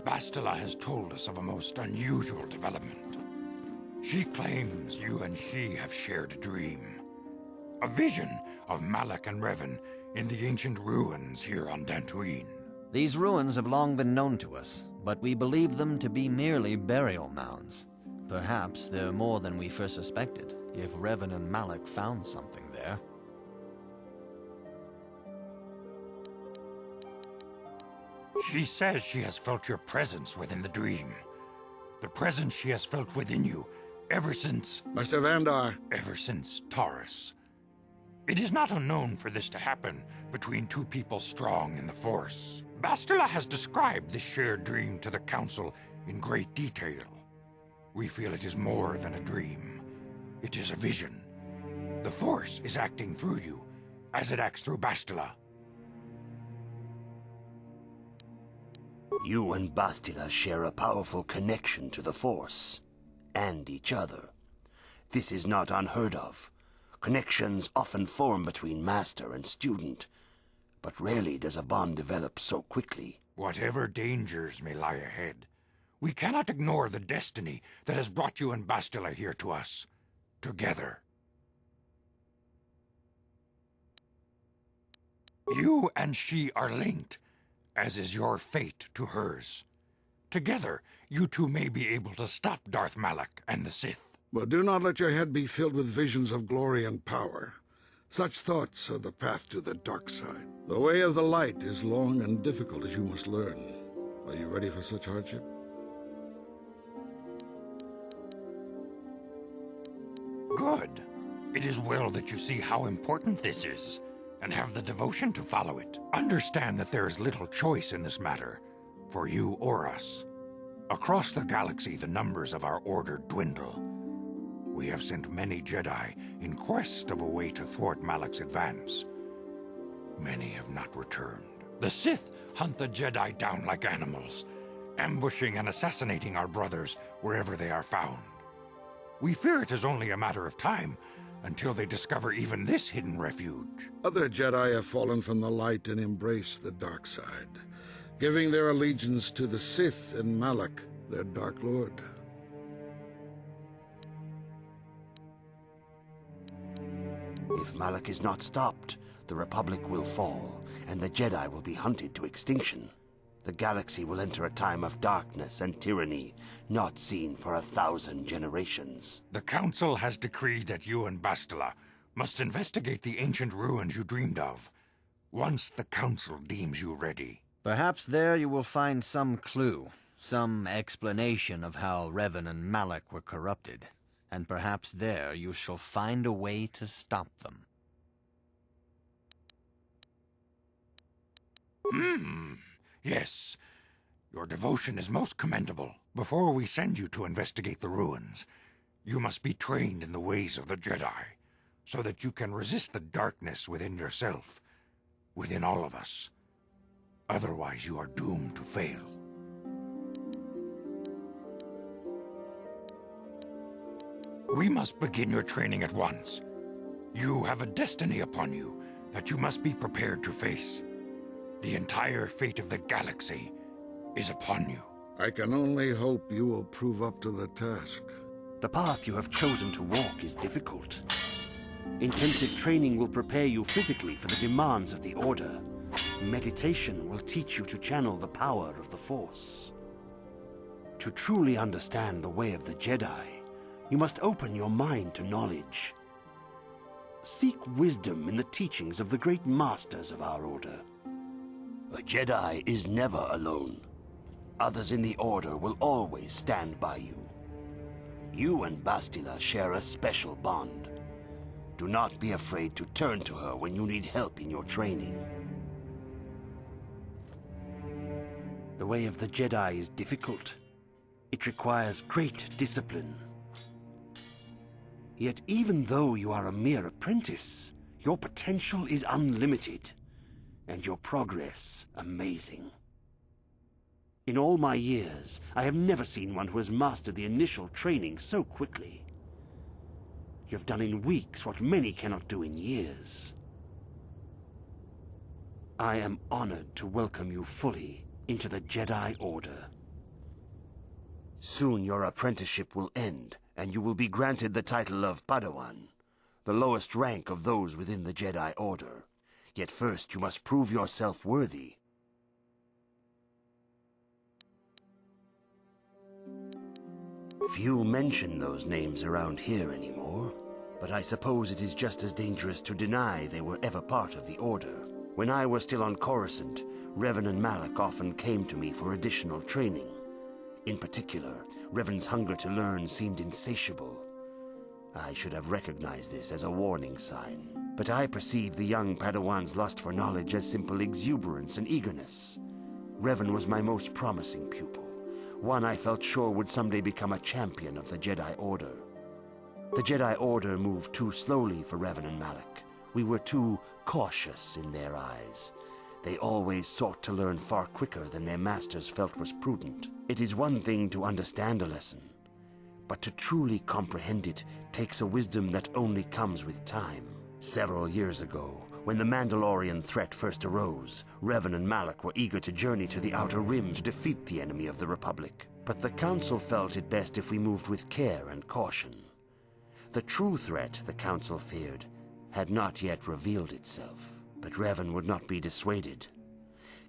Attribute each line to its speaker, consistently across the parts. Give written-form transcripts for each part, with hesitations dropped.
Speaker 1: Bastila has told us of a most unusual development. She claims you and she have shared a dream. A vision of Malak and Revan in the ancient ruins here on Dantooine.
Speaker 2: These ruins have long been known to us, but we believe them to be merely burial mounds. Perhaps they're more than we first suspected, if Revan and Malak found something there.
Speaker 1: She says she has felt your presence within the dream. The presence she has felt within you ever since...
Speaker 3: Master Vandar.
Speaker 1: Ever since Taurus. It is not unknown for this to happen between two people strong in the Force. Bastila has described this shared dream to the Council in great detail. We feel it is more than a dream. It is a vision. The Force is acting through you, as it acts through Bastila.
Speaker 4: You and Bastila share a powerful connection to the Force, and each other. This is not unheard of. Connections often form between master and student, but rarely does a bond develop so quickly.
Speaker 1: Whatever dangers may lie ahead, we cannot ignore the destiny that has brought you and Bastila here to us, together. You and she are linked, as is your fate to hers. Together, you two may be able to stop Darth Malak and the Sith.
Speaker 3: But do not let your head be filled with visions of glory and power. Such thoughts are the path to the dark side. The way of the light is long and difficult, as you must learn. Are you ready for such hardship?
Speaker 1: Good. It is well that you see how important this is, and have the devotion to follow it. Understand that there is little choice in this matter, for you or us. Across the galaxy, the numbers of our order dwindle. We have sent many Jedi in quest of a way to thwart Malak's advance. Many have not returned. The Sith hunt the Jedi down like animals, ambushing and assassinating our brothers wherever they are found. We fear it is only a matter of time until they discover even this hidden refuge.
Speaker 3: Other Jedi have fallen from the light and embraced the dark side, giving their allegiance to the Sith and Malak, their Dark Lord.
Speaker 4: If Malak is not stopped, the Republic will fall, and the Jedi will be hunted to extinction. The galaxy will enter a time of darkness and tyranny, not seen for 1,000 generations.
Speaker 1: The Council has decreed that you and Bastila must investigate the ancient ruins you dreamed of, once the Council deems you ready.
Speaker 2: Perhaps there you will find some clue, some explanation of how Revan and Malak were corrupted, and perhaps there you shall find a way to stop them.
Speaker 1: Yes. Your devotion is most commendable. Before we send you to investigate the ruins, you must be trained in the ways of the Jedi, so that you can resist the darkness within yourself, within all of us. Otherwise, you are doomed to fail. We must begin your training at once. You have a destiny upon you that you must be prepared to face. The entire fate of the galaxy is upon you.
Speaker 3: I can only hope you will prove up to the task.
Speaker 4: The path you have chosen to walk is difficult. Intensive training will prepare you physically for the demands of the Order. Meditation will teach you to channel the power of the Force. To truly understand the way of the Jedi, you must open your mind to knowledge. Seek wisdom in the teachings of the great masters of our Order. A Jedi is never alone. Others in the Order will always stand by you. You and Bastila share a special bond. Do not be afraid to turn to her when you need help in your training. The way of the Jedi is difficult. It requires great discipline. Yet even though you are a mere apprentice, your potential is unlimited, and your progress amazing. In all my years, I have never seen one who has mastered the initial training so quickly. You have done in weeks what many cannot do in years. I am honored to welcome you fully into the Jedi Order. Soon your apprenticeship will end, and you will be granted the title of Padawan, the lowest rank of those within the Jedi Order. Yet first you must prove yourself worthy. Few mention those names around here anymore, but I suppose it is just as dangerous to deny they were ever part of the Order. When I was still on Coruscant, Revan and Malak often came to me for additional training. In particular, Revan's hunger to learn seemed insatiable. I should have recognized this as a warning sign, but I perceived the young Padawan's lust for knowledge as simple exuberance and eagerness. Revan was my most promising pupil, one I felt sure would someday become a champion of the Jedi Order. The Jedi Order moved too slowly for Revan and Malak. We were too cautious in their eyes. They always sought to learn far quicker than their masters felt was prudent. It is one thing to understand a lesson, but to truly comprehend it takes a wisdom that only comes with time. Several years ago, when the Mandalorian threat first arose, Revan and Malak were eager to journey to the Outer Rim to defeat the enemy of the Republic. But the Council felt it best if we moved with care and caution. The true threat, the Council feared, had not yet revealed itself. But Revan would not be dissuaded.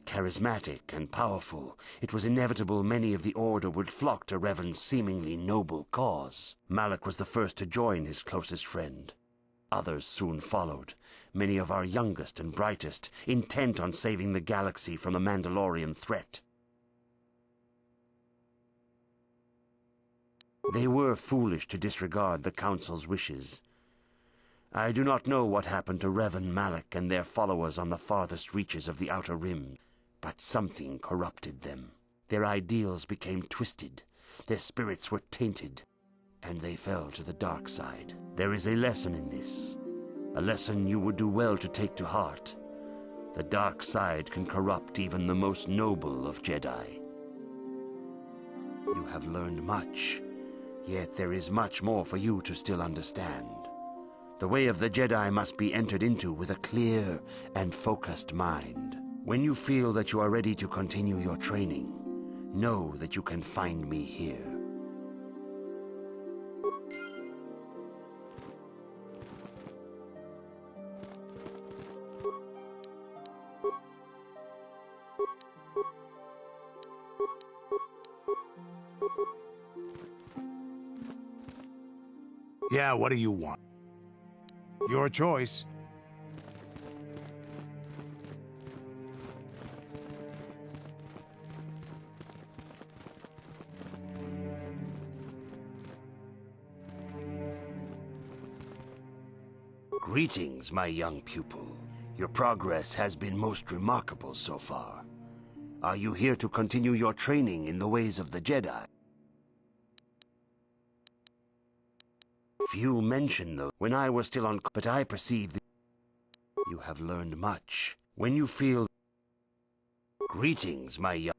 Speaker 4: Charismatic and powerful, it was inevitable many of the Order would flock to Revan's seemingly noble cause. Malak was the first to join his closest friend. Others soon followed, many of our youngest and brightest, intent on saving the galaxy from the Mandalorian threat. They were foolish to disregard the Council's wishes. I do not know what happened to Revan, Malak, and their followers on the farthest reaches of the Outer Rim, but something corrupted them. Their ideals became twisted, their spirits were tainted, and they fell to the dark side. There is a lesson in this, a lesson you would do well to take to heart. The dark side can corrupt even the most noble of Jedi. You have learned much, yet there is much more for you to still understand. The way of the Jedi must be entered into with a clear and focused mind. When you feel that you are ready to continue your training, know that you can find me here.
Speaker 5: Yeah, what do you want? Your choice.
Speaker 4: Greetings, my young pupil. Your progress has been most remarkable so far. Are you here to continue your training in the ways of the Jedi? Few mention those. When I was still on, but I perceive that you have learned much. When you feel... Greetings, my young...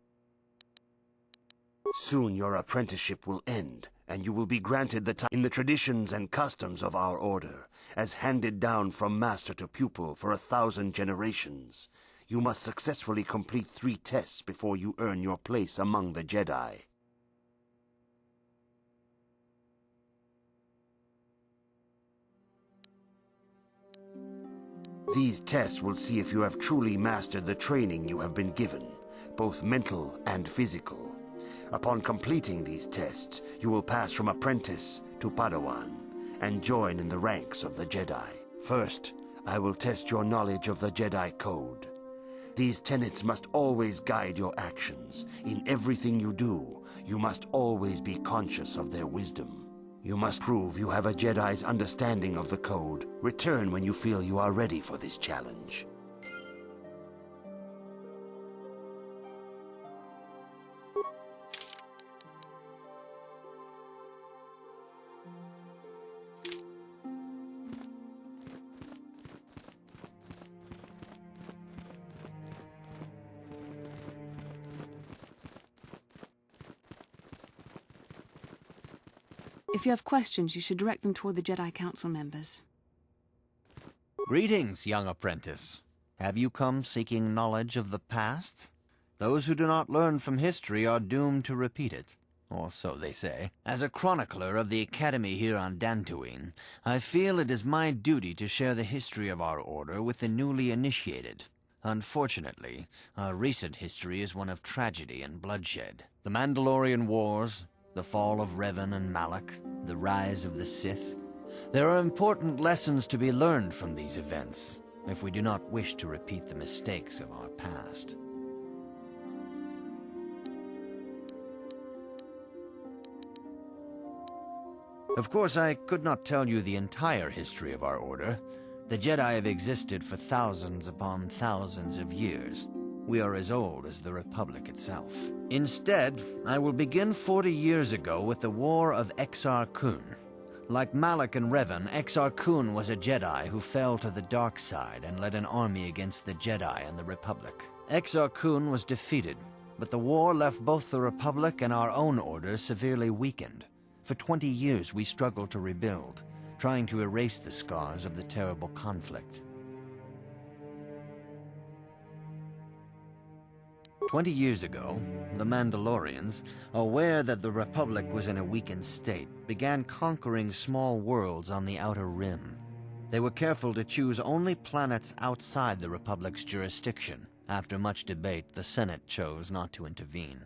Speaker 4: Soon your apprenticeship will end, and you will be granted the time in the traditions and customs of our order, as handed down from master to pupil for 1,000 generations. You must successfully complete 3 tests before you earn your place among the Jedi. These tests will see if you have truly mastered the training you have been given, both mental and physical. Upon completing these tests, you will pass from apprentice to Padawan and join in the ranks of the Jedi. First, I will test your knowledge of the Jedi Code. These tenets must always guide your actions. In everything you do, you must always be conscious of their wisdom. You must prove you have a Jedi's understanding of the Code. Return when you feel you are ready for this challenge.
Speaker 6: If you have questions, you should direct them toward the Jedi Council members.
Speaker 2: Greetings, young apprentice. Have you come seeking knowledge of the past? Those who do not learn from history are doomed to repeat it. or so they say. As a chronicler of the Academy here on Dantooine, I feel it is my duty to share the history of our order with the newly initiated. Unfortunately, our recent history is one of tragedy and bloodshed. The Mandalorian Wars, the fall of Revan and Malak, the rise of the Sith. There are important lessons to be learned from these events, if we do not wish to repeat the mistakes of our past. Of course, I could not tell you the entire history of our order. The Jedi have existed for thousands upon thousands of years. We are as old as the Republic itself. Instead, I will begin 40 years ago with the War of Exar Kun. Like Malak and Revan, Exar Kun was a Jedi who fell to the dark side and led an army against the Jedi and the Republic. Exar Kun was defeated, but the war left both the Republic and our own order severely weakened. For 20 years we struggled to rebuild, trying to erase the scars of the terrible conflict. 20 years ago, the Mandalorians, aware that the Republic was in a weakened state, began conquering small worlds on the Outer Rim. They were careful to choose only planets outside the Republic's jurisdiction. After much debate, the Senate chose not to intervene.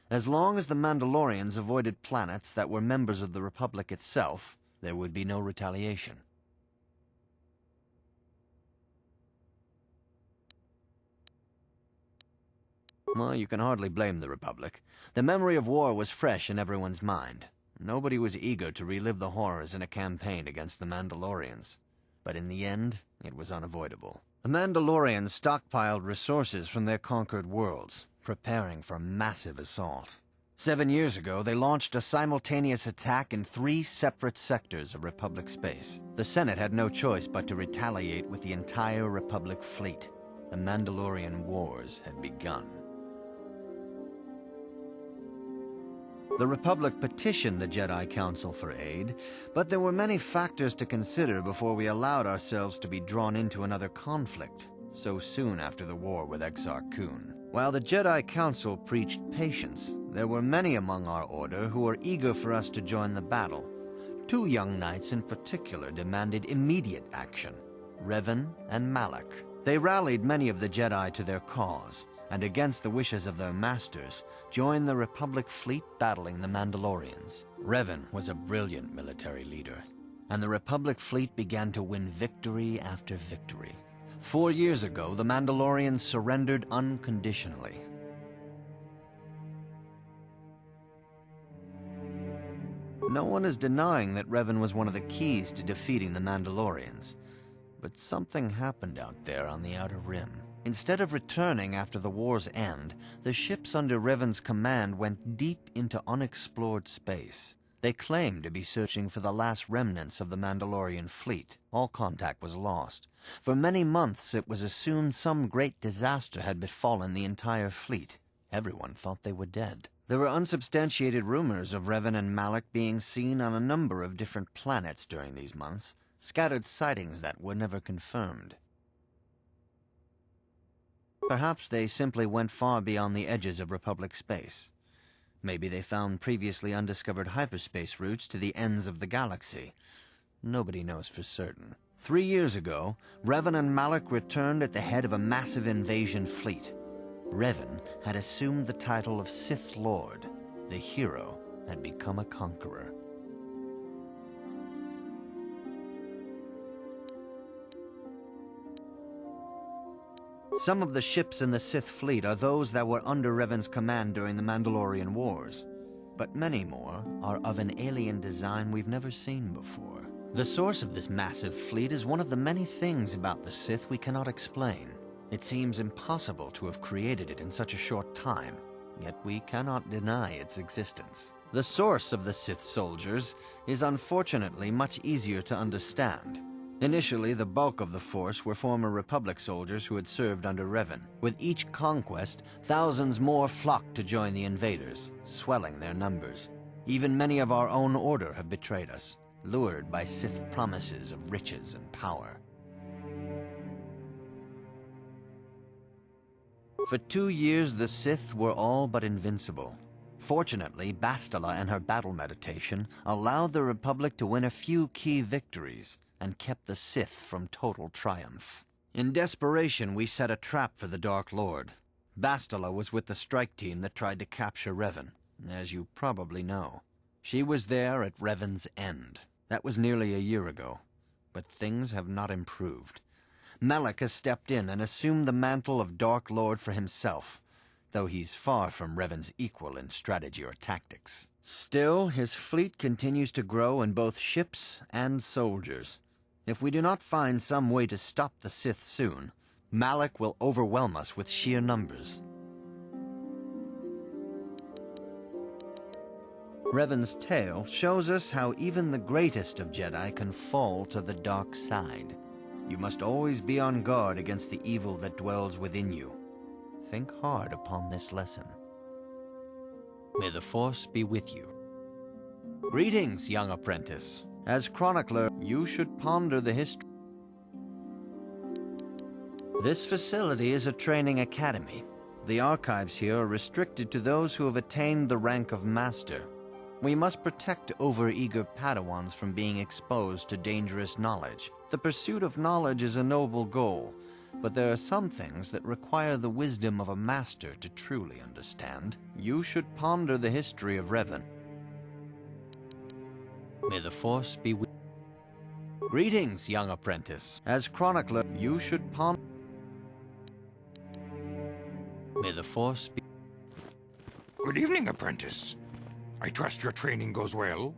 Speaker 2: As long as the Mandalorians avoided planets that were members of the Republic itself, there would be no retaliation. Well, you can hardly blame the Republic. The memory of war was fresh in everyone's mind. Nobody was eager to relive the horrors in a campaign against the Mandalorians. But in the end, it was unavoidable. The Mandalorians stockpiled resources from their conquered worlds, preparing for a massive assault. 7 years ago, they launched a simultaneous attack in 3 separate sectors of Republic space. The Senate had no choice but to retaliate with the entire Republic fleet. The Mandalorian Wars had begun. The Republic petitioned the Jedi Council for aid, but there were many factors to consider before we allowed ourselves to be drawn into another conflict, so soon after the war with Exar Kun. While the Jedi Council preached patience, there were many among our order who were eager for us to join the battle. 2 young knights in particular demanded immediate action, Revan and Malak. They rallied many of the Jedi to their cause, and against the wishes of their masters, joined the Republic fleet battling the Mandalorians. Revan was a brilliant military leader, and the Republic fleet began to win victory after victory. 4 years ago, the Mandalorians surrendered unconditionally. No one is denying that Revan was one of the keys to defeating the Mandalorians. But something happened out there on the Outer Rim. Instead of returning after the war's end, the ships under Revan's command went deep into unexplored space. They claimed to be searching for the last remnants of the Mandalorian fleet. All contact was lost. For many months it was assumed some great disaster had befallen the entire fleet. Everyone thought they were dead. There were unsubstantiated rumors of Revan and Malak being seen on a number of different planets during these months, scattered sightings that were never confirmed. Perhaps they simply went far beyond the edges of Republic space. Maybe they found previously undiscovered hyperspace routes to the ends of the galaxy. Nobody knows for certain. 3 years ago, Revan and Malak returned at the head of a massive invasion fleet. Revan had assumed the title of Sith Lord. The hero had become a conqueror. Some of the ships in the Sith fleet are those that were under Revan's command during the Mandalorian Wars, but many more are of an alien design we've never seen before. The source of this massive fleet is one of the many things about the Sith we cannot explain. It seems impossible to have created it in such a short time, yet we cannot deny its existence. The source of the Sith soldiers is unfortunately much easier to understand. Initially, the bulk of the force were former Republic soldiers who had served under Revan. With each conquest, thousands more flocked to join the invaders, swelling their numbers. Even many of our own order have betrayed us, lured by Sith promises of riches and power. For 2 years, the Sith were all but invincible. Fortunately, Bastila and her battle meditation allowed the Republic to win a few key victories and kept the Sith from total triumph. In desperation, we set a trap for the Dark Lord. Bastila was with the strike team that tried to capture Revan, as you probably know. She was there at Revan's end. That was nearly a year ago, but things have not improved. Malak has stepped in and assumed the mantle of Dark Lord for himself, though he's far from Revan's equal in strategy or tactics. Still, his fleet continues to grow in both ships and soldiers. If we do not find some way to stop the Sith soon, Malak will overwhelm us with sheer numbers. Revan's tale shows us how even the greatest of Jedi can fall to the dark side. You must always be on guard against the evil that dwells within you. Think hard upon this lesson. May the Force be with you. Greetings, young apprentice. As chronicler, you should ponder the history. This facility is a training academy. The archives here are restricted to those who have attained the rank of master. We must protect overeager Padawans from being exposed to dangerous knowledge. The pursuit of knowledge is a noble goal, but there are some things that require the wisdom of a master to truly understand. You should ponder the history of Revan. May the Force be with you. Greetings, young apprentice. As chronicler, you should ponder. May the Force be...
Speaker 1: Good evening, apprentice. I trust your training goes well.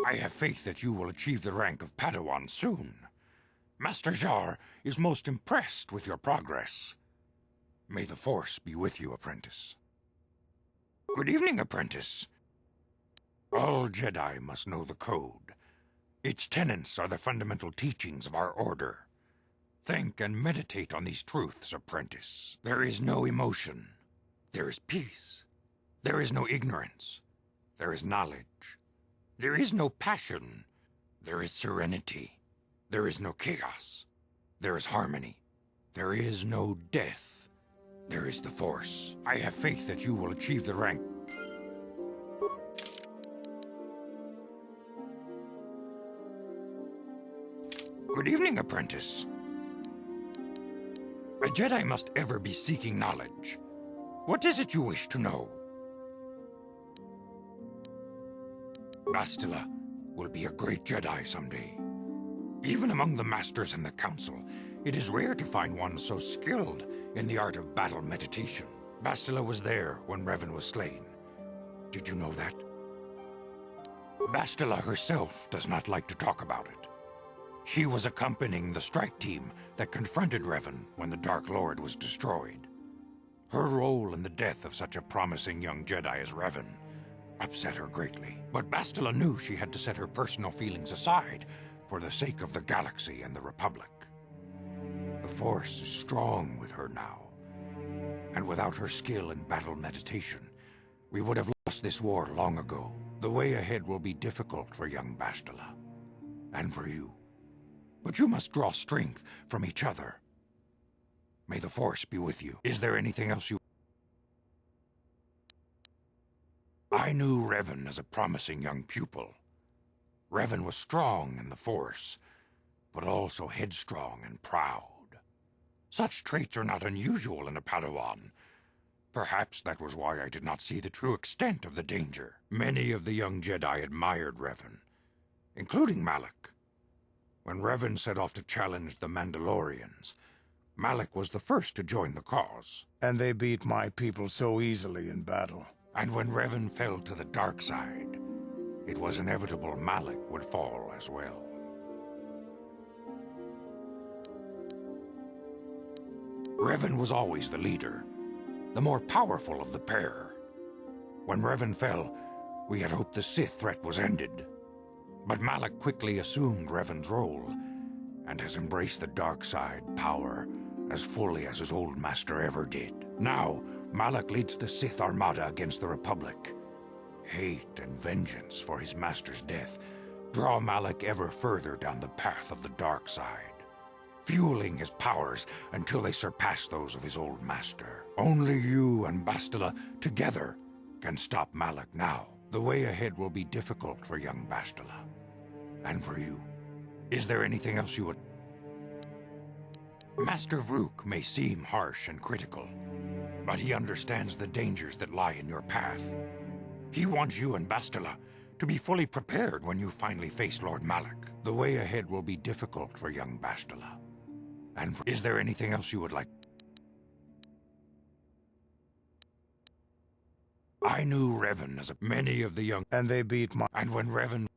Speaker 1: I have faith that you will achieve the rank of Padawan soon. Master Jar is most impressed with your progress. May the Force be with you, apprentice. Good evening, apprentice. All Jedi must know the code. Its tenets are the fundamental teachings of our order. Think and meditate on these truths, apprentice. There is no emotion. There is peace. There is no ignorance. There is knowledge. There is no passion. There is serenity. There is no chaos. There is harmony. There is no death. There is the Force. I have faith that you will achieve the rank. Good evening, apprentice. A Jedi must ever be seeking knowledge. What is it you wish to know? Bastila will be a great Jedi someday. Even among the Masters and the Council, it is rare to find one so skilled in the art of battle meditation. Bastila was there when Revan was slain. Did you know that? Bastila herself does not like to talk about it. She was accompanying the strike team that confronted Revan when the Dark Lord was destroyed. Her role in the death of such a promising young Jedi as Revan upset her greatly. But Bastila knew she had to set her personal feelings aside for the sake of the galaxy and the Republic. The Force is strong with her now, and without her skill in battle meditation, we would have lost this war long ago. The way ahead will be difficult for young Bastila, and for you. But you must draw strength from each other. May the Force be with you. Is there anything else you... I knew Revan as a promising young pupil. Revan was strong in the Force, but also headstrong and proud. Such traits are not unusual in a Padawan. Perhaps that was why I did not see the true extent of the danger. Many of the young Jedi admired Revan, including Malak. When Revan set off to challenge the Mandalorians, Malak was the first to join the cause.
Speaker 5: And they beat my people so easily in battle.
Speaker 1: And when Revan fell to the dark side, it was inevitable Malak would fall as well. Revan was always the leader, the more powerful of the pair. When Revan fell, we had hoped the Sith threat was ended. But Malak quickly assumed Revan's role, and has embraced the dark side power as fully as his old master ever did. Now, Malak leads the Sith Armada against the Republic. Hate and vengeance for his master's death draw Malak ever further down the path of the dark side. fueling his powers until they surpass those of his old master. Only you and Bastila together can stop Malak now. The way ahead will be difficult for young Bastila. And for you. Is there anything else you would... Master Vrook may seem harsh and critical, but he understands the dangers that lie in your path. He wants you and Bastila to be fully prepared when you finally face Lord Malak. The way ahead will be difficult for young Bastila. And is there anything else you would like? I knew Revan as many of the young...
Speaker 5: And they beat my...
Speaker 1: And when Revan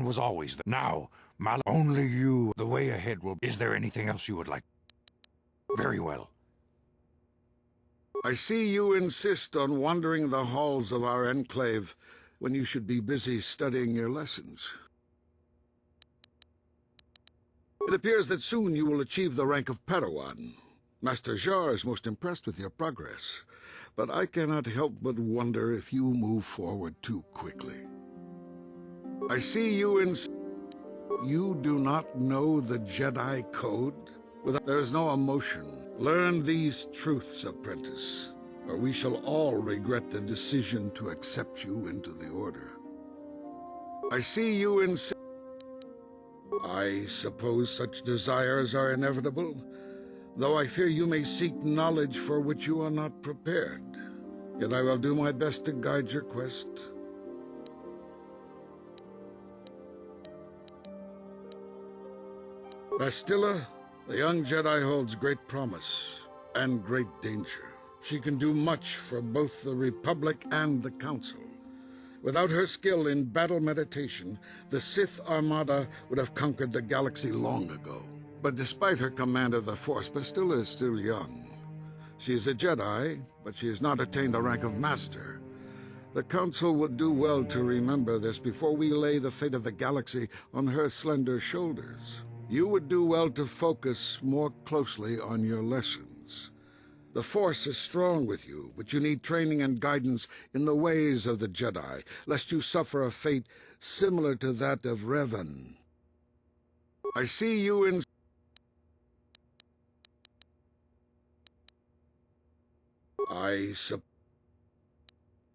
Speaker 1: was always the... Now, Malak... Only you... The way ahead will... Is there anything else you would like? Very well.
Speaker 3: I see you insist on wandering the halls of our enclave when you should be busy studying your lessons. It appears that soon you will achieve the rank of Padawan. Master Jar is most impressed with your progress, but I cannot help but wonder if you move forward too quickly. I see you You do not know the Jedi Code? There is no emotion. Learn these truths, apprentice, or we shall all regret the decision to accept you into the Order. I see you I suppose such desires are inevitable, though I fear you may seek knowledge for which you are not prepared. Yet I will do my best to guide your quest. Bastila, the young Jedi holds great promise and great danger. She can do much for both the Republic and the Council. Without her skill in battle meditation, the Sith Armada would have conquered the galaxy long ago. But despite her command of the Force, Bastila is still young. She is a Jedi, but she has not attained the rank of Master. The Council would do well to remember this before we lay the fate of the galaxy on her slender shoulders. You would do well to focus more closely on your lessons. The Force is strong with you, but you need training and guidance in the ways of the Jedi, lest you suffer a fate similar to that of Revan. I see you in...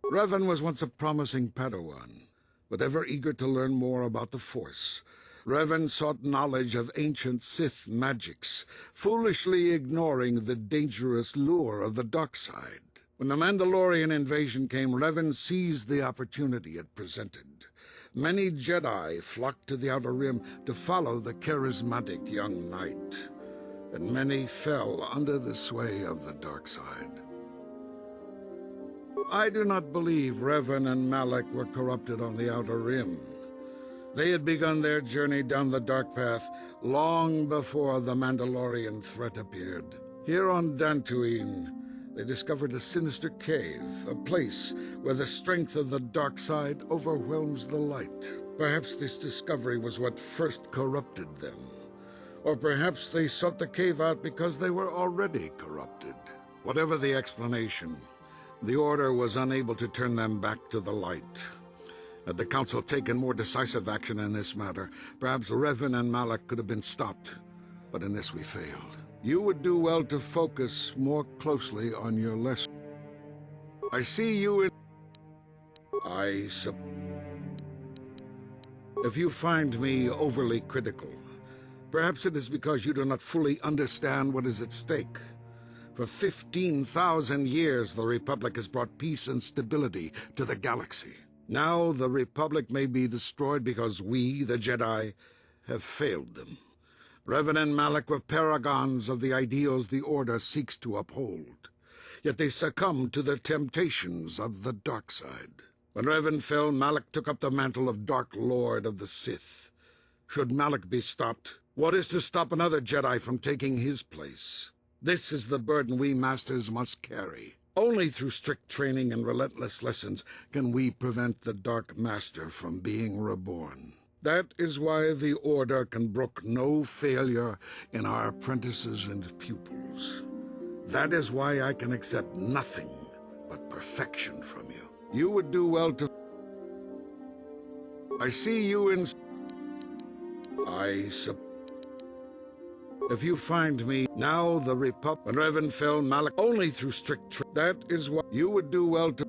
Speaker 3: Revan was once a promising Padawan, but ever eager to learn more about the Force. Revan sought knowledge of ancient Sith magics, foolishly ignoring the dangerous lure of the dark side. When the Mandalorian invasion came, Revan seized the opportunity it presented. Many Jedi flocked to the Outer Rim to follow the charismatic young knight, and many fell under the sway of the dark side. I do not believe Revan and Malak were corrupted on the Outer Rim. They had begun their journey down the dark path long before the Mandalorian threat appeared. Here on Dantooine, they discovered a sinister cave, a place where the strength of the dark side overwhelms the light. Perhaps this discovery was what first corrupted them. Or perhaps they sought the cave out because they were already corrupted. Whatever the explanation, the Order was unable to turn them back to the light. Had the Council taken more decisive action in this matter, perhaps Revan and Malak could have been stopped. But in this we failed. You would do well to focus more closely on your lesson. I see you in... If you find me overly critical, perhaps it is because you do not fully understand what is at stake. For 15,000 years, the Republic has brought peace and stability to the galaxy. Now the Republic may be destroyed because we, the Jedi, have failed them. Revan and Malak were paragons of the ideals the Order seeks to uphold. Yet they succumbed to the temptations of the dark side. When Revan fell, Malak took up the mantle of Dark Lord of the Sith. Should Malak be stopped, what is to stop another Jedi from taking his place? This is the burden we Masters must carry. Only through strict training and relentless lessons can we prevent the Dark Master from being reborn. That is why the Order can brook no failure in our apprentices and pupils. That is why I can accept nothing but perfection from you. You would do well to... I see you in... If you find me, now the Republic, Revan fell Malak only through strict that is what you would do well to...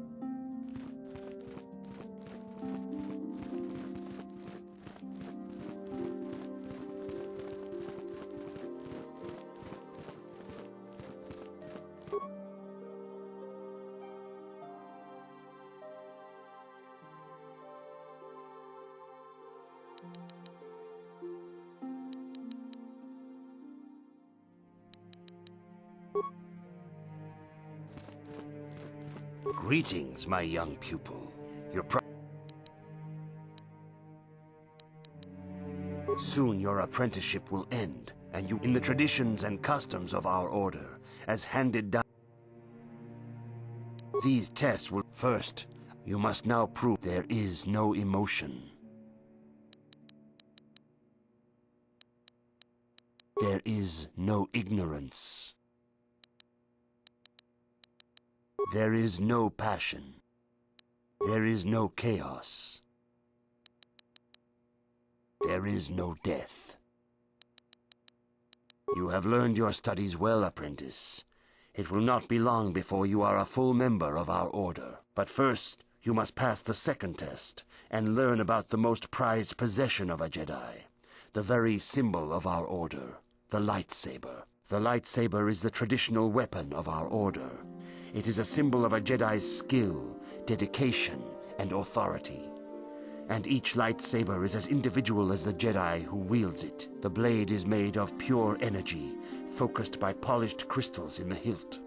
Speaker 4: Greetings, my young pupil. Soon your apprenticeship will end, and you in the traditions and customs of our order, as handed down. These tests will... First, you must now prove there is no emotion. There is no ignorance. There is no passion. There is no chaos. There is no death. You have learned your studies well, apprentice. It will not be long before you are a full member of our order. But first, you must pass the second test and learn about the most prized possession of a Jedi, the very symbol of our order, the lightsaber. The lightsaber is the traditional weapon of our order. It is a symbol of a Jedi's skill, dedication, and authority. And each lightsaber is as individual as the Jedi who wields it. The blade is made of pure energy, focused by polished crystals in the hilt.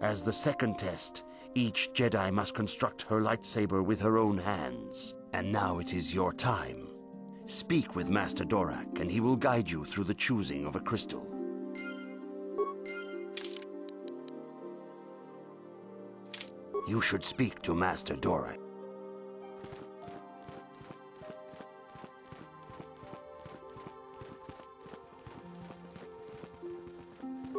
Speaker 4: As the second test, each Jedi must construct her lightsaber with her own hands. And now it is your time. Speak with Master Dorak, and he will guide you through the choosing of a crystal. You should speak to Master Dorak.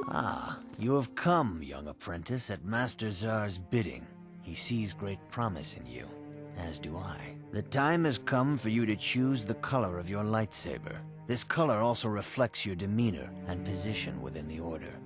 Speaker 2: Ah, you have come, young apprentice, at Master Zar's bidding. He sees great promise in you, as do I. The time has come for you to choose the color of your lightsaber. This color also reflects your demeanor and position within the Order.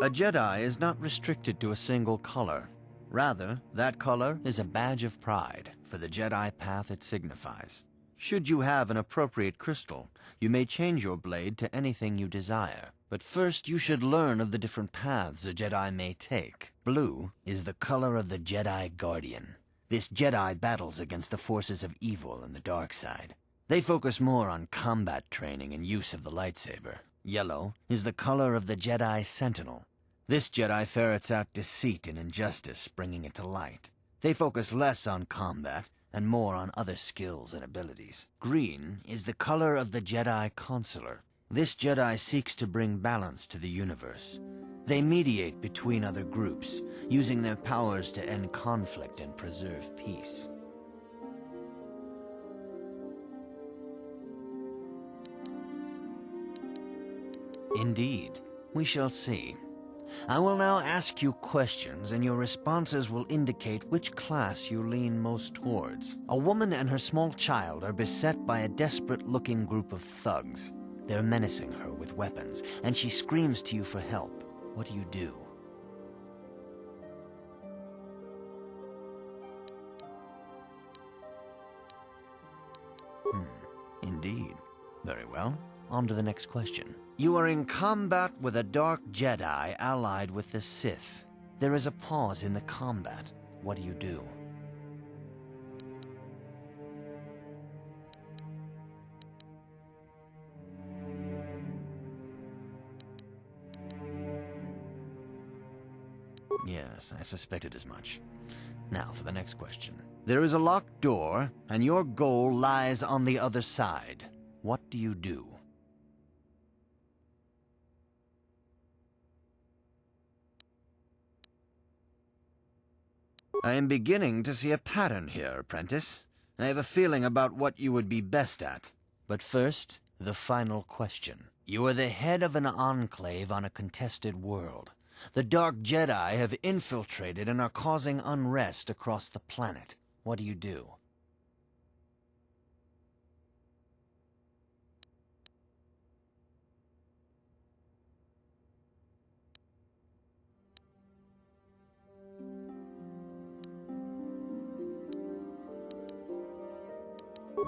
Speaker 2: A Jedi is not restricted to a single color. Rather, that color is a badge of pride for the Jedi path it signifies. Should you have an appropriate crystal, you may change your blade to anything you desire. But first, you should learn of the different paths a Jedi may take. Blue is the color of the Jedi Guardian. This Jedi battles against the forces of evil and the dark side. They focus more on combat training and use of the lightsaber. Yellow is the color of the Jedi Sentinel. This Jedi ferrets out deceit and injustice, bringing it to light. They focus less on combat and more on other skills and abilities. Green is the color of the Jedi Consular. This Jedi seeks to bring balance to the universe. They mediate between other groups, using their powers to end conflict and preserve peace. Indeed. We shall see. I will now ask you questions, and your responses will indicate which class you lean most towards. A woman and her small child are beset by a desperate-looking group of thugs. They're menacing her with weapons, and she screams to you for help. What do you do? Indeed. Very well. On to the next question. You are in combat with a dark Jedi allied with the Sith. There is a pause in the combat. What do you do? Yes, I suspected as much. Now for the next question. There is a locked door, and your goal lies on the other side. What do you do? I am beginning to see a pattern here, apprentice. I have a feeling about what you would be best at. But first, the final question. You are the head of an enclave on a contested world. The Dark Jedi have infiltrated and are causing unrest across the planet. What do you do?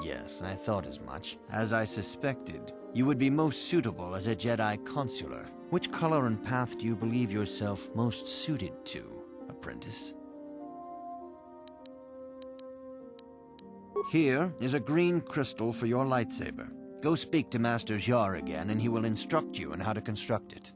Speaker 2: Yes, I thought as much. As I suspected, you would be most suitable as a Jedi consular. Which color and path do you believe yourself most suited to, apprentice? Here is a green crystal for your lightsaber. Go speak to Master Jar again, and he will instruct you on how to construct it.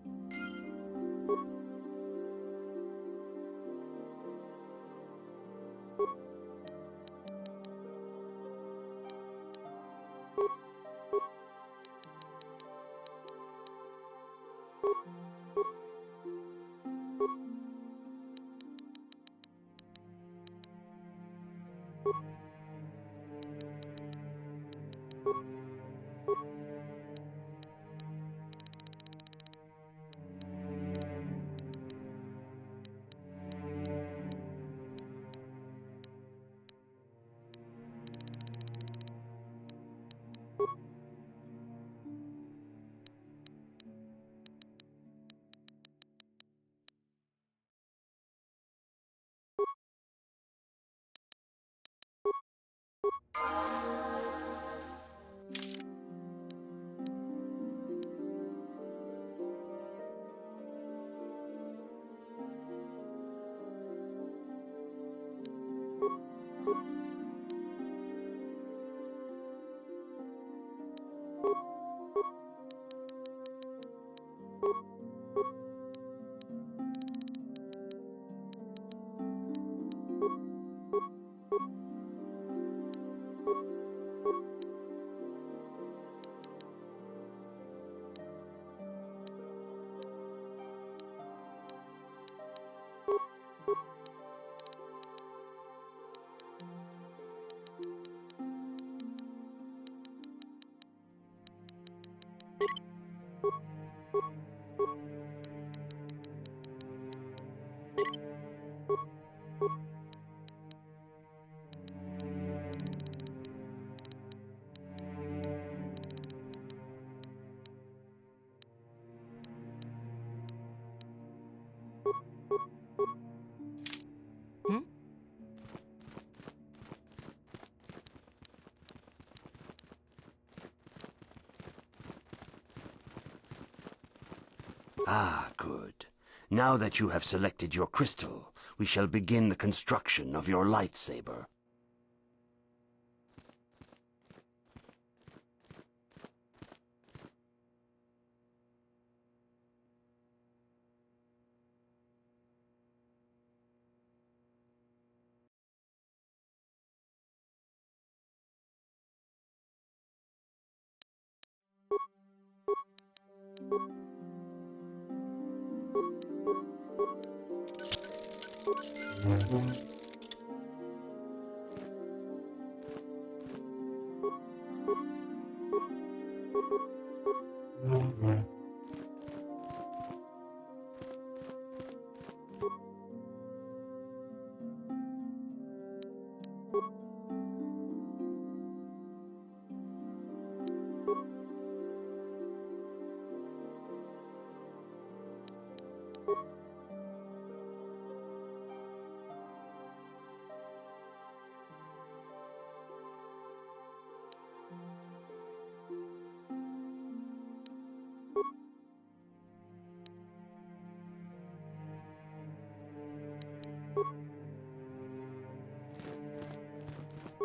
Speaker 4: Ah, good. Now that you have selected your crystal, we shall begin the construction of your lightsaber.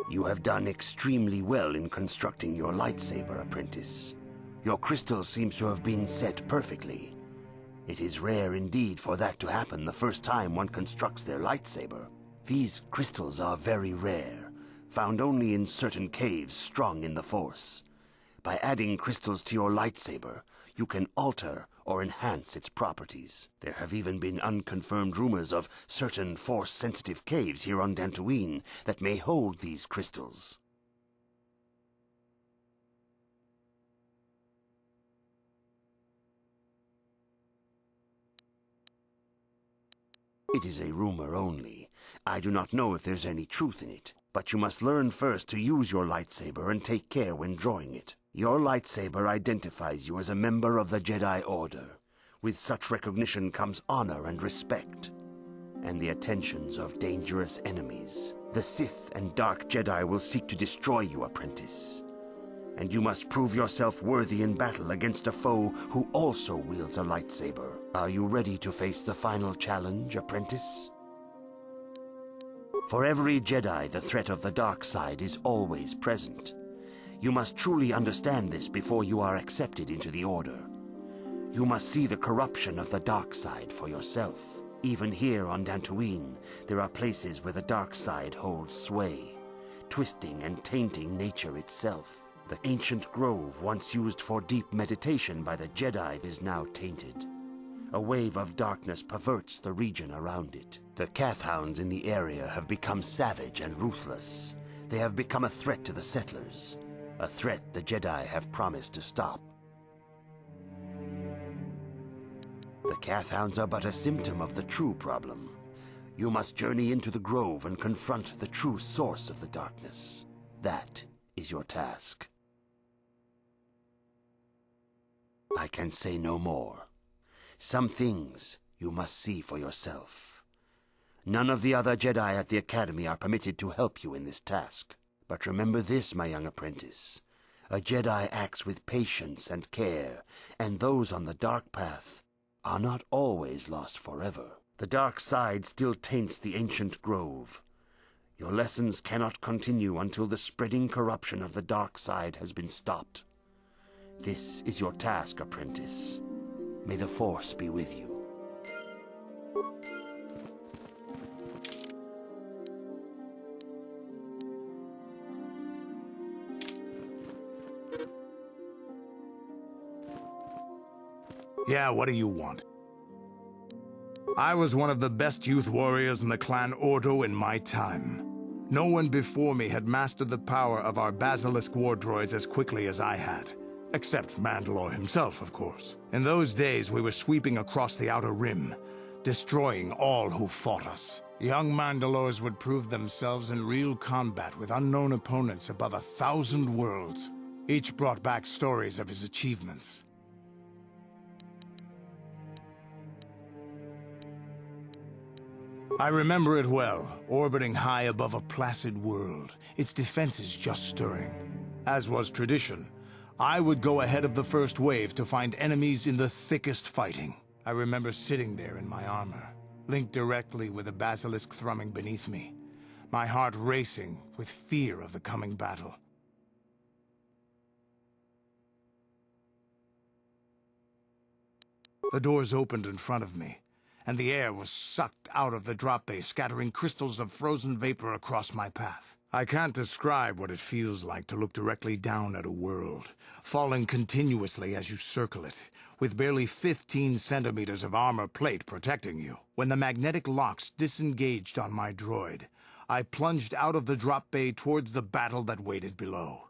Speaker 4: You have done extremely well in constructing your lightsaber, apprentice. Your crystal seems to have been set perfectly. It is rare indeed for that to happen the first time one constructs their lightsaber. These crystals are very rare, found only in certain caves strong in the Force. By adding crystals to your lightsaber, you can alter or enhance its properties. There have even been unconfirmed rumors of certain Force-sensitive caves here on Dantooine that may hold these crystals. It is a rumor only. I do not know if there's any truth in it, but you must learn first to use your lightsaber and take care when drawing it. Your lightsaber identifies you as a member of the Jedi Order. With such recognition comes honor and respect, and the attentions of dangerous enemies. The Sith and Dark Jedi will seek to destroy you, apprentice. And you must prove yourself worthy in battle against a foe who also wields a lightsaber. Are you ready to face the final challenge, apprentice? For every Jedi, the threat of the dark side is always present. You must truly understand this before you are accepted into the Order. You must see the corruption of the dark side for yourself. Even here on Dantooine, there are places where the dark side holds sway, twisting and tainting nature itself. The ancient grove, once used for deep meditation by the Jedi, is now tainted. A wave of darkness perverts the region around it. The Kathhounds in the area have become savage and ruthless. They have become a threat to the settlers, a threat the Jedi have promised to stop. The Kathhounds are but a symptom of the true problem. You must journey into the grove and confront the true source of the darkness. That is your task. I can say no more. Some things you must see for yourself. None of the other Jedi at the Academy are permitted to help you in this task. But remember this, my young apprentice. A Jedi acts with patience and care, and those on the dark path are not always lost forever. The dark side still taints the ancient grove. Your lessons cannot continue until the spreading corruption of the dark side has been stopped. This is your task, apprentice. May the Force be with you.
Speaker 5: Yeah, what do you want? I was one of the best youth warriors in the clan Ordo in my time. No one before me had mastered the power of our Basilisk war droids as quickly as I had. Except Mandalore himself, of course. In those days, we were sweeping across the Outer Rim, destroying all who fought us. Young Mandalores would prove themselves in real combat with unknown opponents above 1,000 worlds. Each brought back stories of his achievements. I remember it well, orbiting high above a placid world, its defenses just stirring. As was tradition, I would go ahead of the first wave to find enemies in the thickest fighting. I remember sitting there in my armor, linked directly with a basilisk thrumming beneath me, my heart racing with fear of the coming battle. The doors opened in front of me, and the air was sucked out of the drop bay, scattering crystals of frozen vapor across my path. I can't describe what it feels like to look directly down at a world, falling continuously as you circle it, with barely 15 centimeters of armor plate protecting you. When the magnetic locks disengaged on my droid, I plunged out of the drop bay towards the battle that waited below.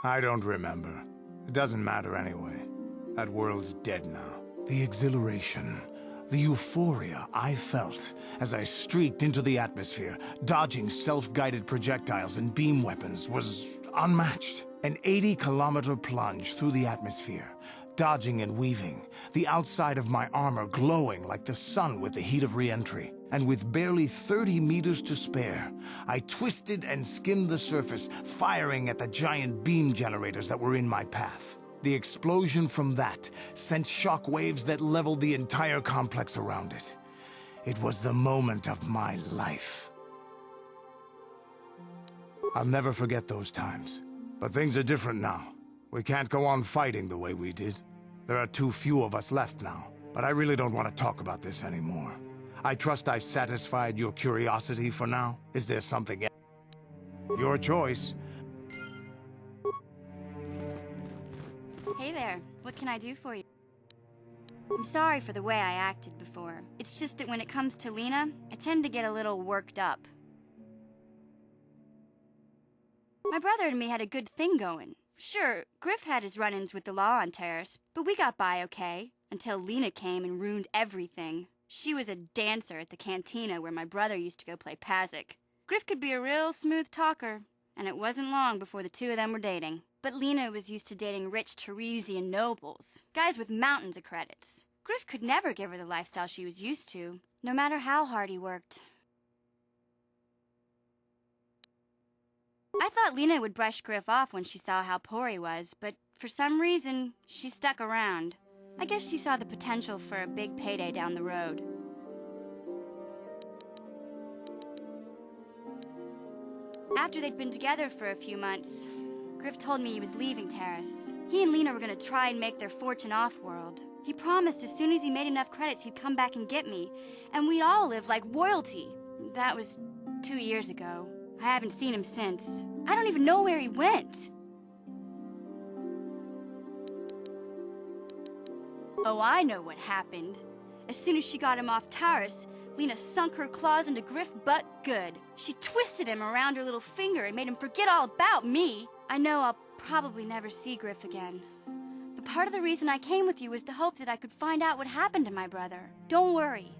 Speaker 5: I don't remember. It doesn't matter anyway. That world's dead now. The exhilaration, the euphoria I felt as I streaked into the atmosphere, dodging self-guided projectiles and beam weapons, was unmatched. An 80-kilometer plunge through the atmosphere, dodging and weaving, the outside of my armor glowing like the sun with the heat of re-entry. And with barely 30 meters to spare, I twisted and skimmed the surface, firing at the giant beam generators that were in my path. The explosion from that sent shock waves that leveled the entire complex around it. It was the moment of my life. I'll never forget those times. But things are different now. We can't go on fighting the way we did. There are too few of us left now, but I really don't want to talk about this anymore. I trust I've satisfied your curiosity for now. Is there something else? Your choice.
Speaker 7: Hey there, what can I do for you? I'm sorry for the way I acted before. It's just that when it comes to Lena, I tend to get a little worked up. My brother and me had a good thing going. Sure, Griff had his run-ins with the law on Terrace, but we got by okay, until Lena came and ruined everything. She was a dancer at the cantina where my brother used to go play Pazik. Griff could be a real smooth talker, and it wasn't long before the two of them were dating. But Lena was used to dating rich Teresian nobles, guys with mountains of credits. Griff could never give her the lifestyle she was used to, no matter how hard he worked. I thought Lena would brush Griff off when she saw how poor he was, but for some reason, she stuck around. I guess she saw the potential for a big payday down the road. After they'd been together for a few months, Griff told me he was leaving Terrace. He and Lena were gonna try and make their fortune off-world. He promised as soon as he made enough credits he'd come back and get me, and we'd all live like royalty. That was 2 years ago. I haven't seen him since. I don't even know where he went. Oh, I know what happened. As soon as she got him off Taurus, Lena sunk her claws into Griff butt good. She twisted him around her little finger and made him forget all about me. I know I'll probably never see Griff again. But part of the reason I came with you was to hope that I could find out what happened to my brother. Don't worry.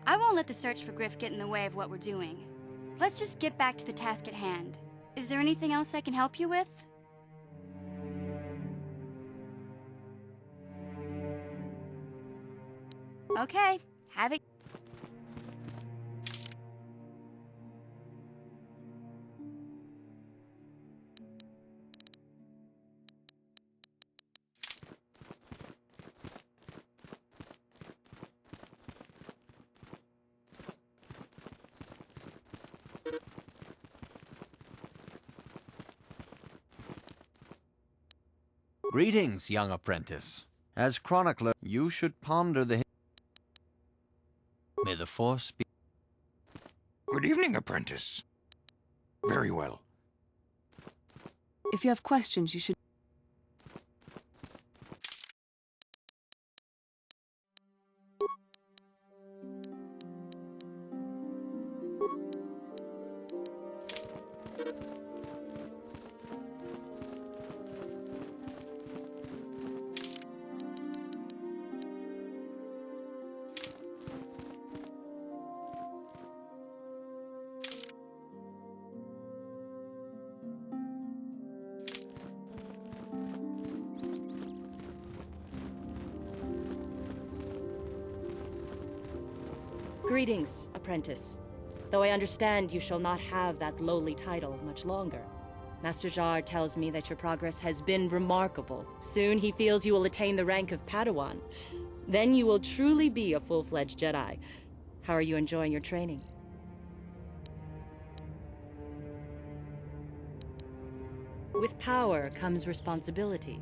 Speaker 7: I won't let the search for Griff get in the way of what we're doing. Let's just get back to the task at hand. Is there anything else I can help you with? Okay, have it.
Speaker 2: Greetings, young apprentice. As chronicler, you should ponder the... May the Force be...
Speaker 1: Good evening, apprentice. Very well.
Speaker 6: If you have questions, you should...
Speaker 8: Greetings, apprentice. Though I understand you shall not have that lowly title much longer. Master Jar tells me that your progress has been remarkable. Soon he feels you will attain the rank of Padawan. Then you will truly be a full-fledged Jedi. How are you enjoying your training? With power comes responsibility.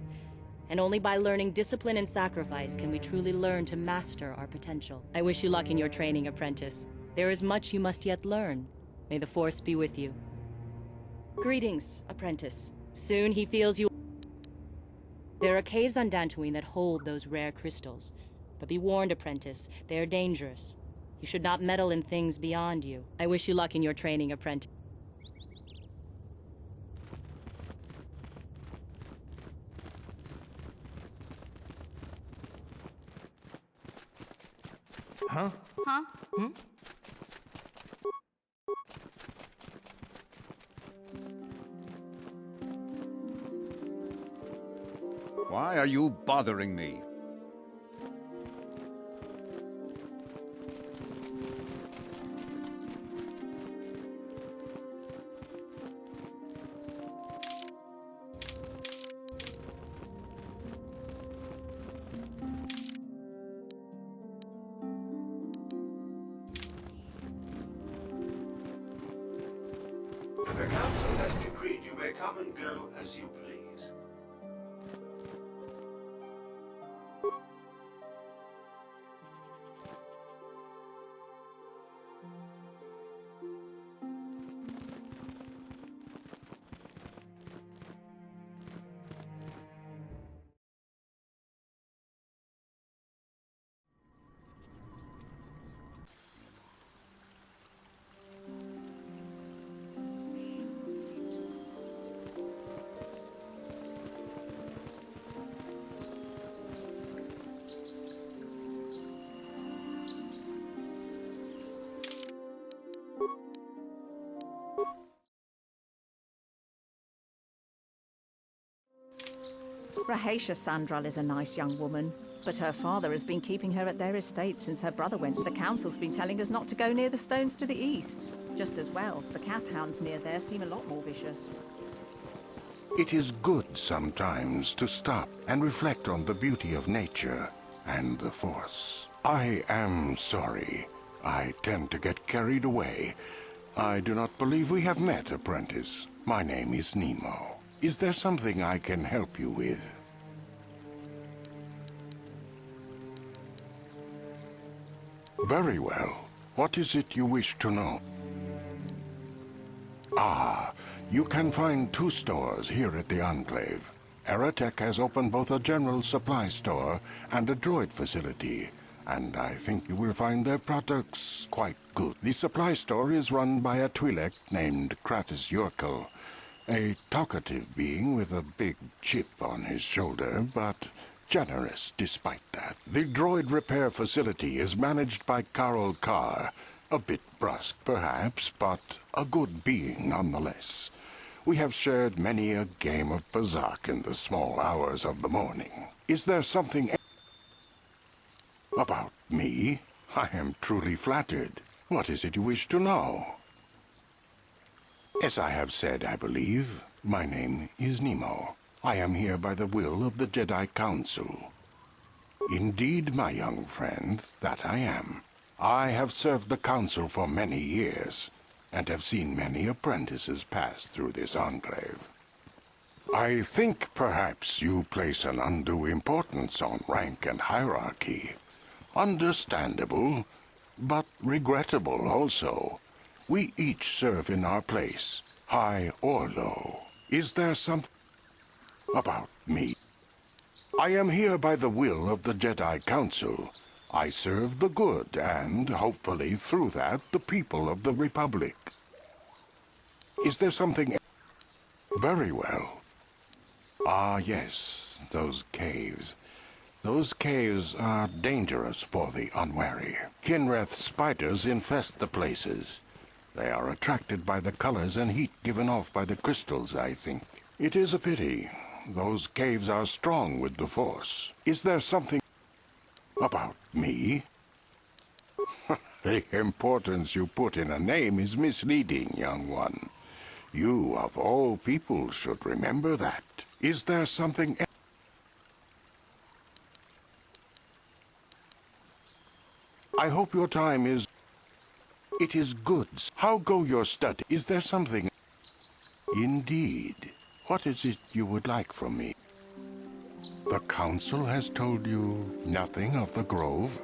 Speaker 8: And only by learning discipline and sacrifice can we truly learn to master our potential. I wish you luck in your training, apprentice. There is much you must yet learn. May the Force be with you. Greetings, apprentice. Soon he feels you... There are caves on Dantooine that hold those rare crystals. But be warned, apprentice, they are dangerous. You should not meddle in things beyond you. I wish you luck in your training, apprentice.
Speaker 5: Huh?
Speaker 7: Huh?
Speaker 9: Why are you bothering me?
Speaker 4: The Council has decreed you may come and go as you please.
Speaker 10: Rahasia Sandral is a nice young woman. But her father has been keeping her at their estate since her brother went. The council's been telling us not to go near the stones to the east. Just as well, the calf hounds near there seem a lot more vicious.
Speaker 11: It is good sometimes to stop and reflect on the beauty of nature and the Force. I am sorry. I tend to get carried away. I do not believe we have met, apprentice. My name is Nemo. Is there something I can help you with? Very well. What is it you wish to know? Ah, you can find 2 stores here at the Enclave. Aerotech has opened both a general supply store and a droid facility, and I think you will find their products quite good. The supply store is run by a Twi'lek named Kratos Yurkel, a talkative being with a big chip on his shoulder, but generous despite that. The droid repair facility is managed by Carol Carr, a bit brusque perhaps, but a good being nonetheless. We have shared many a game of Bazak in the small hours of the morning. Is there something about me? I am truly flattered. What is it you wish to know? As I have said, I believe, my name is Nemo. I am here by the will of the Jedi Council. Indeed, my young friend, that I am. I have served the Council for many years, and have seen many apprentices pass through this enclave. I think perhaps you place an undue importance on rank and hierarchy. Understandable, but regrettable also. We each serve in our place, high or low. Is there something about me? I am here by the will of the Jedi Council. I serve the good and, hopefully through that, the people of the Republic. Is there something very well? Ah, yes, those caves. Those caves are dangerous for the unwary. Kinreth spiders infest the places. They are attracted by the colors and heat given off by the crystals, I think. It is a pity. Those caves are strong with the Force. Is there something about me? The importance you put in a name is misleading, young one. You, of all people, should remember that. Is there something I hope your time is... It is good. How go your study? Is there something... Indeed. What is it you would like from me? The Council has told you nothing of the Grove?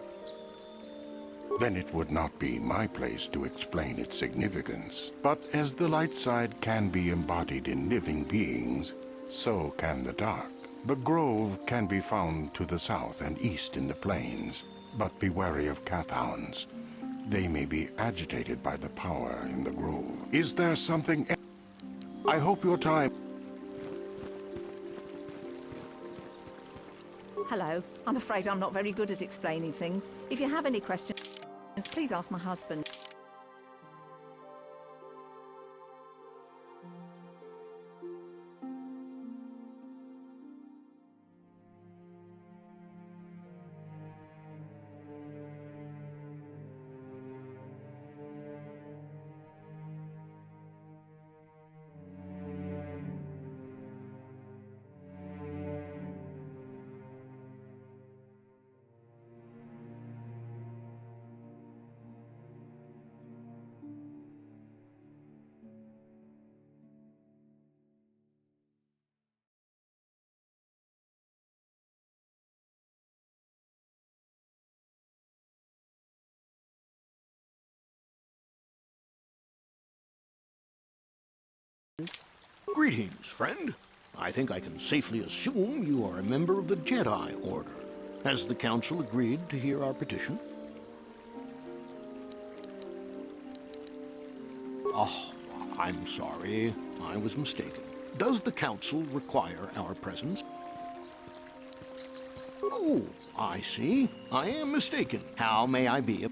Speaker 11: Then it would not be my place to explain its significance. But as the light side can be embodied in living beings, so can the dark. The Grove can be found to the south and east in the plains, but be wary of Kathhounds. They may be agitated by the power in the Grove. Is there something I hope your time...
Speaker 10: Hello. I'm afraid I'm not very good at explaining things. If you have any questions, please ask my husband.
Speaker 12: Greetings, friend. I think I can safely assume you are a member of the Jedi Order. Has the Council agreed to hear our petition? Oh, I'm sorry. I was mistaken. Does the Council require our presence? Oh, I see. I am mistaken. How may I be?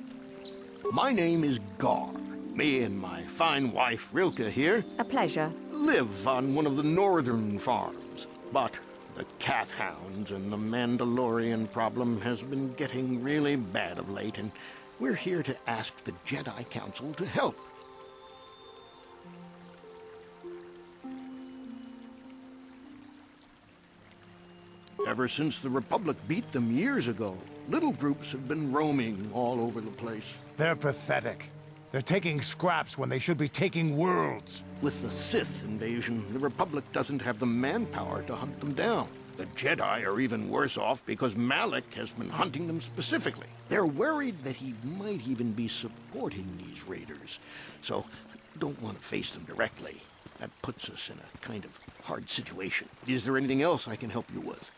Speaker 12: My name is Gar. Me and my fine wife, Rilke, here...
Speaker 10: A pleasure.
Speaker 12: ...live on one of the northern farms. But The Kath Hounds and the Mandalorian problem has been getting really bad of late, and we're here to ask the Jedi Council to help. Ever since the Republic beat them years ago, little groups have been roaming all over the place.
Speaker 5: They're pathetic. They're taking scraps when they should be taking worlds.
Speaker 12: With the Sith invasion, the Republic doesn't have the manpower to hunt them down. The Jedi are even worse off because Malak has been hunting them specifically. They're worried that he might even be supporting these raiders, so don't want to face them directly. That puts us in a kind of hard situation. Is there anything else I can help you with?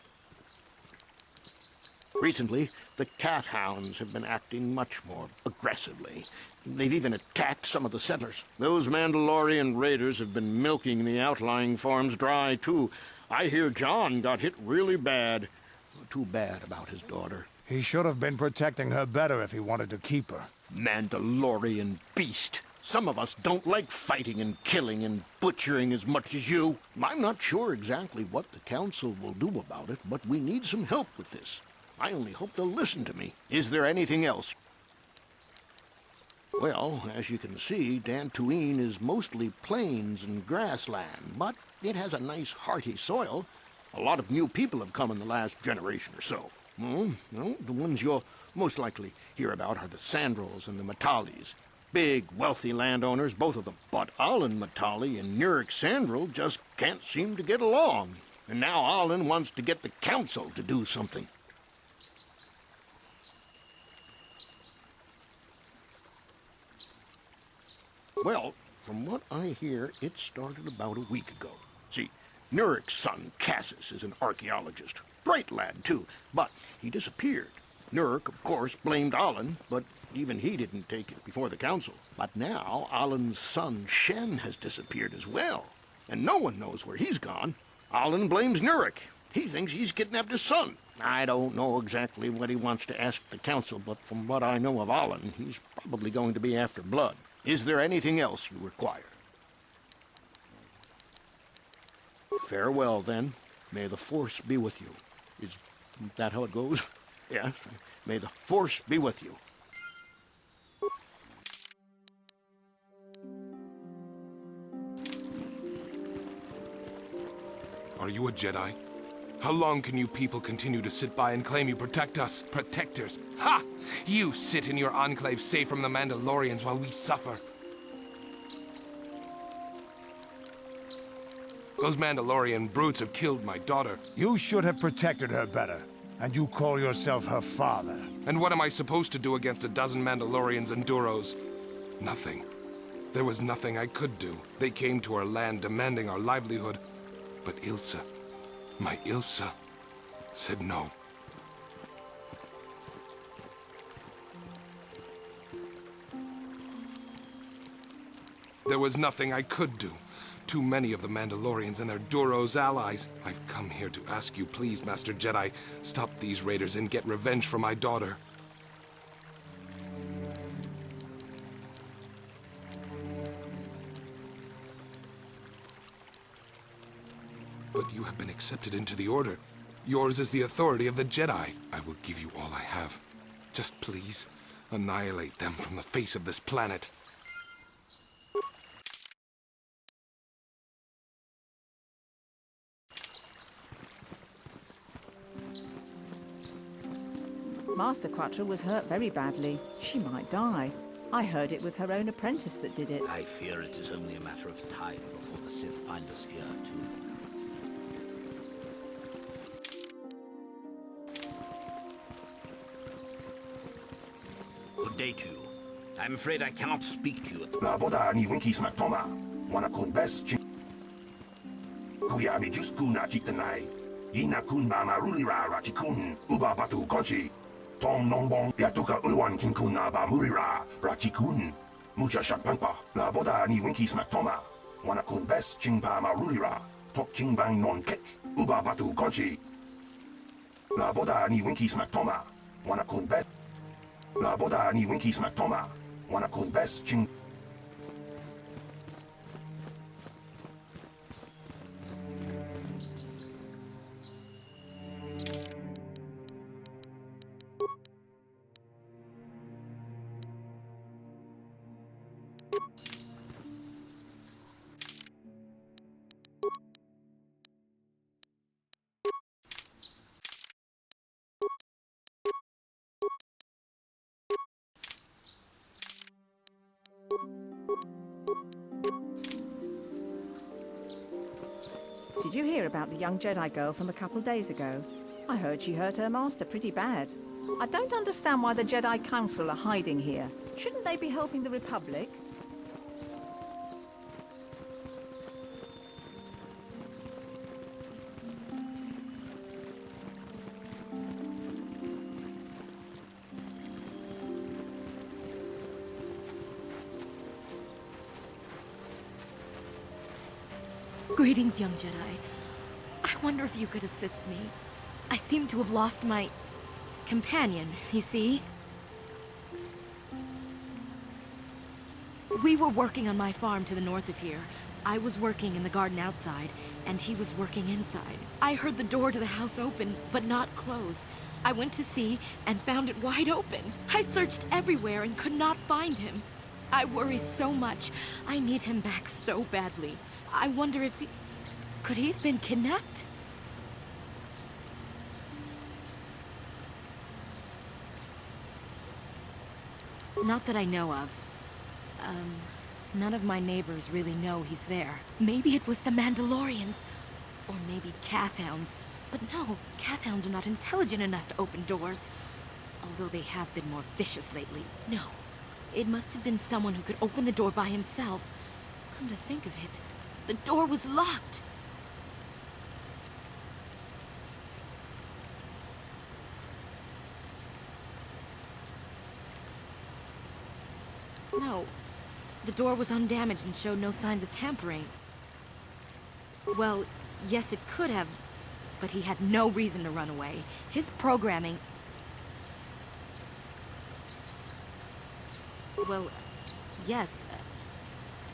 Speaker 12: Recently, the Kath Hounds have been acting much more aggressively. They've even attacked some of the settlers. Those Mandalorian raiders have been milking the outlying farms dry, too. I hear John got hit really bad. Too bad about his daughter.
Speaker 5: He should have been protecting her better if he wanted to keep her.
Speaker 12: Mandalorian beast. Some of us don't like fighting and killing and butchering as much as you. I'm not sure exactly what the Council will do about it, but we need some help with this. I only hope they'll listen to me. Is there anything else? Well, as you can see, Dantooine is mostly plains and grassland, but it has a nice hearty soil. A lot of new people have come in the last generation or so. Well, the ones you'll most likely hear about are the Sandrils and the Matalis. Big, wealthy landowners, both of them. But Alan Matali and Nurik Sandril just can't seem to get along. And now Alan wants to get the Council to do something. Well, from what I hear, it started about a week ago. See, Nurik's son, Cassus, is an archaeologist. Bright lad, too, but he disappeared. Nurik, of course, blamed Alan, but even he didn't take it before the council. But now, Alan's son, Shen, has disappeared as well, and no one knows where he's gone. Alan blames Nurik. He thinks he's kidnapped his son. I don't know exactly what he wants to ask the council, but from what I know of Alan, he's probably going to be after blood. Is there anything else you require? Farewell, then. May the Force be with you. Is that how it goes? Yes. May the Force be with you.
Speaker 13: Are you a Jedi? How long can you people continue to sit by and claim you protect us? Protectors? Ha! You sit in your enclave safe from the Mandalorians while we suffer. Those Mandalorian brutes have killed my daughter.
Speaker 5: You should have protected her better. And you call yourself her father.
Speaker 13: And what am I supposed to do against a dozen Mandalorians and Duros? Nothing. There was nothing I could do. They came to our land demanding our livelihood. But Ilsa, my Ilsa, said no. There was nothing I could do. Too many of the Mandalorians and their Duros allies. I've come here to ask you, please, Master Jedi, stop these raiders and get revenge for my daughter. But you have been accepted into the Order. Yours is the authority of the Jedi. I will give you all I have. Just please, annihilate them from the face of this planet.
Speaker 10: Master Quattro was hurt very badly. She might die. I heard it was her own apprentice that did it.
Speaker 14: I fear it is only a matter of time before the Sith find us here, too. Good day to you. I'm afraid I cannot speak to you at the...
Speaker 15: Laboda ni winkis maktoma. Wana kun best chi... Kuya mi just kuna chitanai. Ina kun ba marulira rachikun. Uba batu kochi. Tom nongbong yatuka ulwan kinkuna ba murira rachikun. Mucha shakpampa. Laboda ni winkis maktoma. Wana kun best chingpa marulira. Tok chingbang non kek. Uba batu kochi. Laboda ni winkis maktoma. Wana kun best... Laboda ni winkis maktoma. Wana kun best ching...
Speaker 10: Did you hear about the young Jedi girl from a couple days ago? I heard she hurt her master pretty bad. I don't understand why the Jedi Council are hiding here. Shouldn't they be helping the Republic?
Speaker 16: Greetings, young Jedi. I wonder if you could assist me. I seem to have lost my companion, you see? We were working on my farm to the north of here. I was working in the garden outside, and he was working inside. I heard the door to the house open, but not close. I went to see and found it wide open. I searched everywhere and could not find him. I worry so much. I need him back so badly. I wonder if he... Could he have been kidnapped? Not that I know of. None of my neighbors really know he's there. Maybe it was the Mandalorians. Or maybe Cathhounds. But no, Cathhounds are not intelligent enough to open doors. Although they have been more vicious lately. No, it must have been someone who could open the door by himself. Come to think of it, the door was locked. No, the door was undamaged and showed no signs of tampering. Well, yes, it could have, but he had no reason to run away. His programming... Well, yes,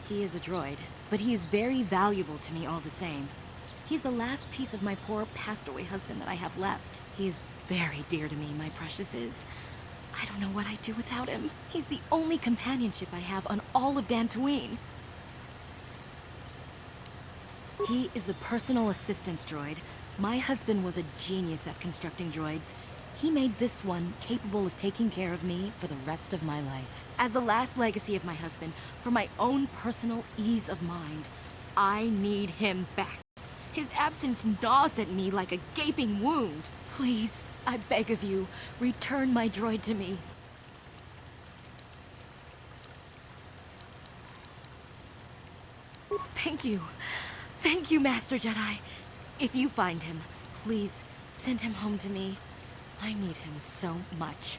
Speaker 16: he is a droid, but he is very valuable to me all the same. He's the last piece of my poor passed-away husband that I have left. He is very dear to me, my precious is. I don't know what I'd do without him. He's the only companionship I have on all of Dantooine. He is a personal assistance droid. My husband was a genius at constructing droids. He made this one capable of taking care of me for the rest of my life. As the last legacy of my husband, for my own personal ease of mind, I need him back. His absence gnaws at me like a gaping wound. Please, I beg of you, return my droid to me. Thank you. Thank you, Master Jedi. If you find him, please send him home to me. I need him so much.